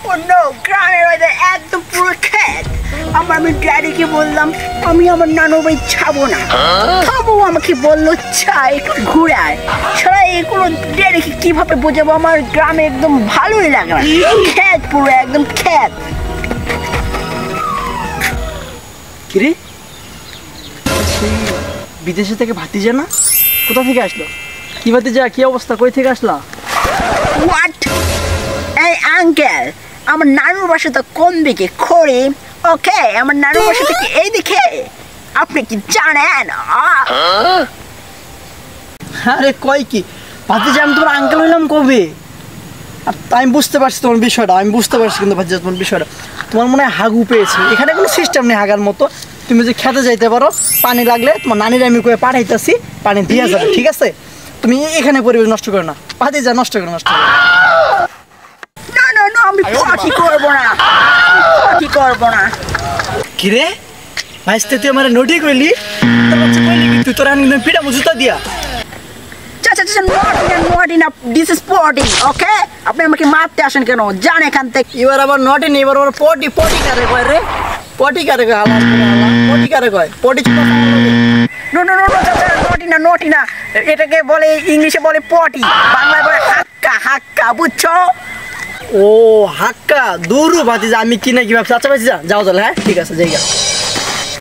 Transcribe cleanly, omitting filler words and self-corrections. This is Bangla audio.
ও নো, গ্রামের ওদের একদম পুরো ক্ষেত। আমি ড্যাডিকে বললাম আমি আমার নানুর বাড়ি যাবো না, বাবু আমাকে বললো চা একটু ঘুরায়। সারা এগুলো ড্যাডিকে কিভাবে বোঝাবো? আমার গ্রামে একদম ভালোই লাগে না, ক্ষেত পুরো একদম ক্ষেত। কিরে সেই বিদেশে থেকে ভাতিজা না? কোথা থেকে আসলো? কি ভাতিজা, কি অবস্থা, কই থেকে আসলা? হোয়াট? এই আঙ্কেল, আমার নানুর বাসা তো কোন দিকে? খড়ি। ওকে, আমার নানুর বাসা থেকে এই দিকে। আপনি কি জানেন? আরে কয় কি ভাতিজা, আমি তোমার আঙ্কেল হইলাম কবে? আমি বুঝতে পারছি তোমার বিষয়টা, আমি বুঝতে পারছি, কিন্তু ভাতিজা তোমার বিষয়টা তোমার মনে হয় হাগু পেয়েছে। এখানে কোনো সিস্টেম নেই হাগার মতো। তুমি যে খেতে যাইতে পারো, পানি লাগলে তোমার নানির আমি কয়ে পাঠাইতেছি, পানি দিয়া যাবে, ঠিক আছে? তুমি এখানে পরিবেশ নষ্ট করো না ভাতিজা, নষ্ট করো নষ্ট করো। না না না, আমি পার্টি করবো না, পার্টি করবো না। কিরে ভাইস্তে, তুই আমার নোটি কইলি? তোর বাচ্চা কইলি কি তুই? তোর আমি পিঠা মুজুতা দিয়া। দিস ইজ পটি, ওকে? আপনি আমাকে মারতে আসেন কেন? যান এখান থেকে। এবার আবার নটি নেই, এবার আবার পটি। পটি কারে কয় রে? পটি কারে কয়? হালা পটি কারে কয়? পটি ছিল নো নো নো নো, চাচা নটি না, এটাকে বলে ইংলিশে বলে পটি, বাংলায় বলে হাক্কা। হাক্কা, বুঝছো? ও হাক্কা। দূর ভাতিজা, আমি কি না কি ভাবছি। আচ্ছা ভাতিজা যাও তাহলে, হ্যাঁ ঠিক আছে, জায়গা।